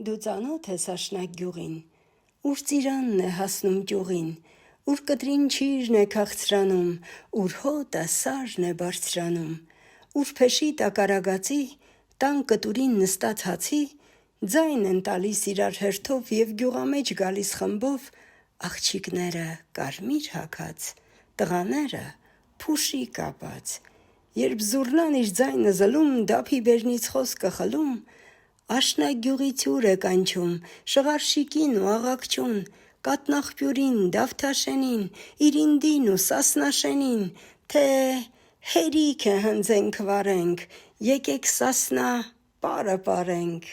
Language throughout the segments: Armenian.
Դու ծանոթ ես աշնակ գյուղին, ուր ծիրանն է հասնում ճյուղին, ուր կտրին չիրն է քաղցրանում, ուր հոտը սարն է բարձրանում, ուր փեշի տակարագածի, տան կտուրին նստած հացի, ձայն են տալիս իրար հերթով և գյուղամեջ գալիս խմբով, աղջիկները կարմիր հագած, տղաները փուշի կապած, երբ զուռնան իր ձայնը զլում, դափի բերնից խոսքը խլում, աշնակ գյուղից ուր է կանչում, շղարշիկին ու աղաքչուն, կաթնաղբյուրին, դավթաշենին, իրինդին ու սասնաշենին, թե հերիք է հնձենք վարենք, եկեք սասնա պարը պարենք։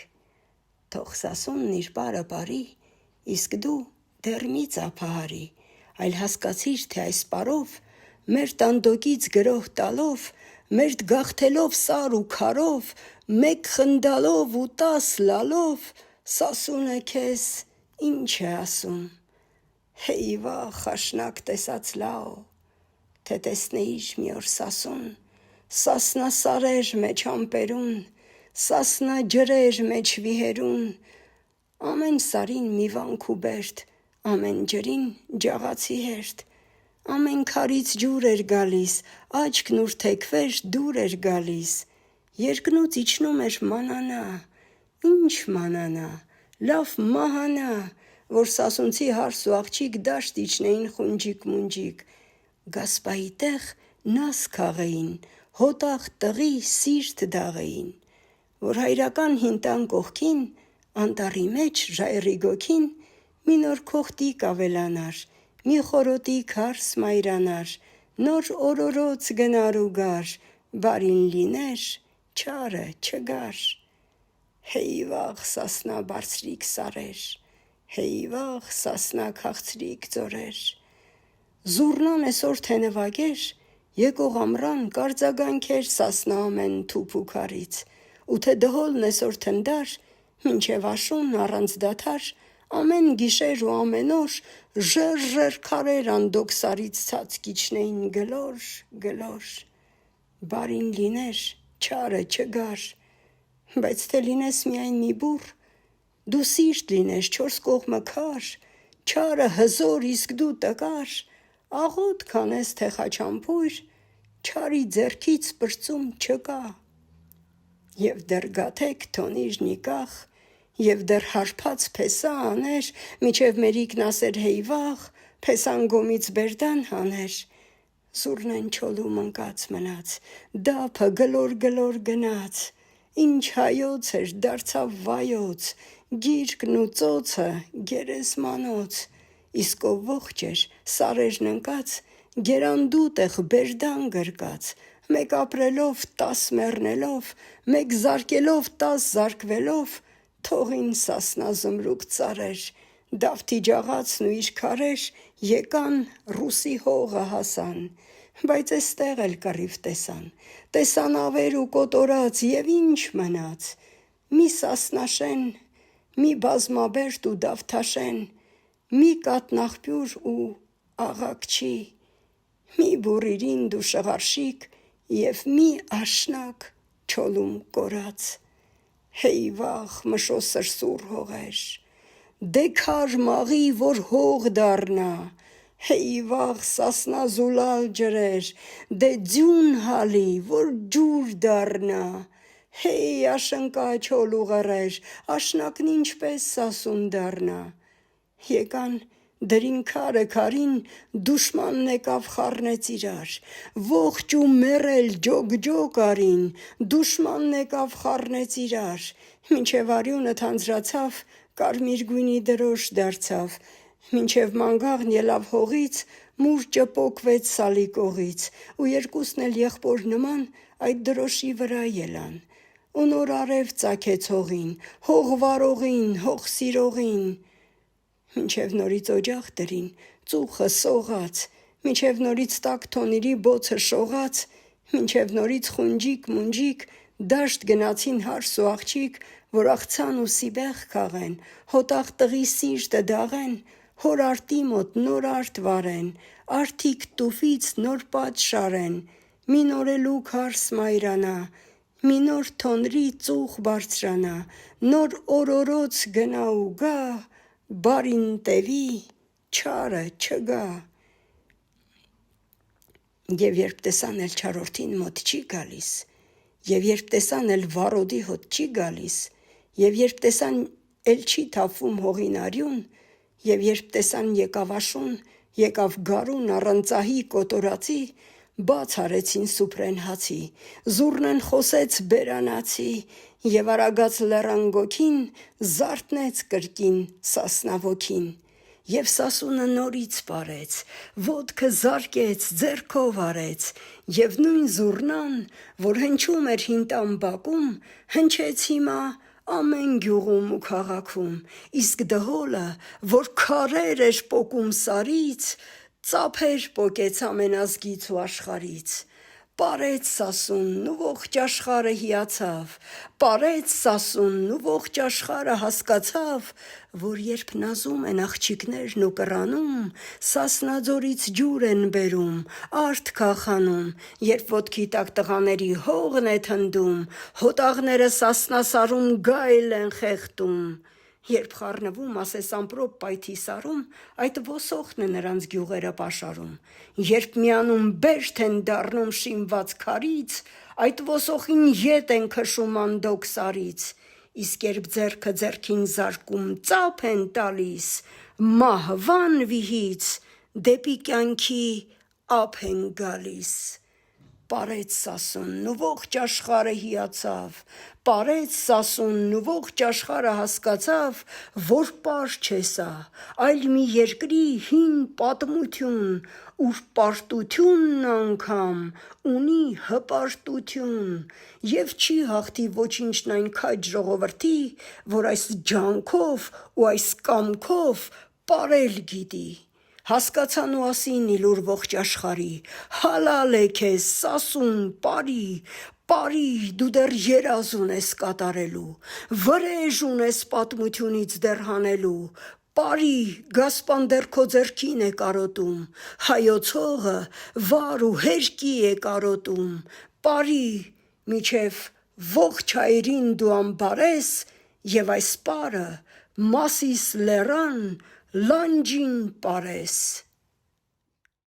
Թող սասունն իր պարը պարի, իսկ դու դեռ մի ծափահարի, այլ հասկացիր, թե այս պարով, մեր տանդոկից գրոհ տալով, մերդ գաղթելով սար ու քարով, մեկ խնդալով ու 10 լալով, սասունը քեզ ինչ է ասում։ Հեյ վախ աշնակ տեսած լավ, թե տեսնեիր մի օր սասուն, սասնա սարեր մեջ ամպերուն, սասնա ջրեր մեջ վիհերուն, ամեն սարին մի վանք ու բերդ, ամեն ջրին ջաղացի հերդ, ամեն քարից ջուր էր գալիս, աչքն ուր թեքվեր դուր էր գալիս, երկնուց իջնում էր մանանա, ինչ մանանա, լավ մահանա, որ սասունցի հարս ու աղջիկ դաշտ իջնեին խունջիկ-մունջիկ, գասպայի տեղ նազ քաղեին, հոտաղ տղի սիրտ դաղեին, որ հայրական հին տան կողքին, անտառի մեջ ժայռի գոգին, մի նոր քոխտիկ ավելանար, մի խորոտիկ հարս մայրանար, նոր օրորոց գնար ու գար, բարին լիներ, չարը չգար։ Հեյ վաղ սասնա բարձրիկ սարեր, հեյ վաղ սասնա քաղցրիկ ձորեր, զուռնան էսօր թե նվագեր, եկող ամռան կարձագանքեր սասնա ամեն թուփ ու քարից, ու թե դհոլն էսօր թնդար, մինչև աշուն առանց դադար, ամեն գիշեր ու ամեն օր ժեռ քարեր անդոք սարից ցած կիջնեին գլոր, գլոր, բարին լիներ, չարը չգար, բայց թե լինես միայն մի բուռ, դու սիրտ լինես 4 կողմը քար, չարը հզոր իսկ դու տկար, աղոտ քանես թե խաչամփույր, չարի ձեռքից պրծում չկա, և դեռ գաթեք թոնիր նիկախ, և դեռ հարբած փեսա աներ, միջև մերիկն ասեր հեյ վաղ, փեսան գոմից բերդան հաներ, զուռնեն չոլում ընկած մնաց, դափը գլոր գնաց, ինչ հայոց էր դարձավ վայոց, գիրկն ու ծոցը գերեզմանոց, իսկ ով ողջ էր սարերն ընկած, գերանդուտ էղ բերդան գրկած, մեկ ապրելով 10 մեռնելով, մեկ զարկելով 10 զարկվելով, թողին սասնա զմրուկ ծառեր, դավթի ջաղացն ու իր քարեր եկան ռուսի հողը հասան, բայց էստեղ էլ կռիվ տեսան ավեր ու կոտորած և ինչ մնաց, մի սասնաշեն, մի բազմաբերդ ու դավթաշեն, մի կաթնաղբյուր ու աղաքչի, մի բուռ իրինդ ու շղարշիկ և մի աշնակ չոլում կորած, հեյ վաղ մշոսր սուռ հողեր, դե քար մաղի, որ հող դառնա, հեյ վաղ սասնա զուլալ ջրեր, դե ձյուն հալի, որ ջուր դառնա, հեյ աշնկա չոլուղըրեր, աշնակն ինչպես սասուն դառնա, եկան դրին քարը քարին, դուշմանն եկավ խառնեց իրար, ողջ ու մեռել ջոգ արին, դուշմանն եկավ խառնեց իրար, մինչև արյունը թանձրացավ, կարմիր գույնի դրոշ դարձավ, մինչև մանգաղն ելավ հողից, մուրճը պոկվեց սալիկողից, ու երկուսն էլ եղբոր նման այդ դրոշի վրա ելան, ու նոր արև ծագեց հողին, հող վարողին, հող սիրողին, մինչև նորից օջախ դրին, ծուխը սողաց, մինչև նորից տաք թոնիրի բոցը շողաց, մինչև նորից խունջիկ-մունջիկ, դաշտ գնացին հարս ու աղջիկ, որ աղցան ու սիբեղ քաղեն, հոտաղ տղի սիրտը դաղեն, հոր արտի մոտ նոր արդ վարեն, արդիկ տուֆից նոր պատ շարեն, մի նորելուկ հարս մայրանա, մի նոր թոնրի ծուխ բարձրանա, նոր օրորոց գնա ու գա, բարին տևի, չարը չգա։ Եվ երբ տեսան էլ չարորդին մոտ չի գալիս, եւ երբ տեսան էլ վարոդի հոտ չի գալիս, եւ երբ տեսան էլ չի թափվում հողին արյուն, եւ երբ տեսան եկավ աշուն, եկավ գարուն առանցահի կոտորածի, բաց արեցին սուփրեն հացի, զուռնեն խոսեց բերանացի, եւ արագած լեռան գոքին, զարթնեց կրկին սասնավոքին, եւ սասունը նորից պարեց, ոտքը զարկեց, ձեռքով արեց, եւ նույն զուռնան, որ հնչում էր հին տամբակում, հնչեց հիմա ամեն գյուղում ու քաղաքում, իսկ դհոլը, որ քարեր էր պոկում սարից, ծափեր պոկեց ամենազգից ու աշխարից։ Պարեց սասունն ու ողջ աշխարհը հիացավ, պարեց սասունն ու ողջ աշխարհը հասկացավ, որ երբ նազում են աղջիկներն ու կռանում, Սասնաձորից ջուր են բերում, արդ քաղանում, երբ ոտքի տակ տղաների հողն է թնդում, հոտաղները սասնասարում գայլ են խեղդում։ Երբ խառնվում ասես ամպրոպ պայթի սարում, այդ ոսոխն է նրանց գյուղերը պաշարում, երբ միանում բերդ են դառնում շինված քարից, այդ ոսոխին ետ են քշում անդոք սարից, իսկ երբ ձեռքը ձեռքին զարկում ծափ են տալիս, մահվան վիհից դեպի կյանքի ափ են գալիս։ Պարեց սասունն ու ողջ աշխարհը հիացավ, պարեց սասունն ու ողջ աշխարհը հասկացավ, որ պար չէ սա, այլ մի երկրի հին պատմություն, ուր պարտությունն անգամ ունի հպարտություն, եւ չի հաղթի ոչինչն այն քաջ ժողովրդի, որ այս ջանքով ու այս կամքով պարել գիտի։ Հասկացան ու ասին իլուր ողջ աշխարհի, հալալ է քեզ սասուն պարի, պարի դու դեռ երազ ունես կատարելու, վրեժ ունես պատմությունից դեռ հանելու, պարի գասպան դեռ քո ձեռքին է կարոտում, հայոց հողը վար ու հերկի է կարոտում, պարի միջև ողջ հայրին դու անբարես, եւ այս պարը Մասիս լեռան լանջին պարես։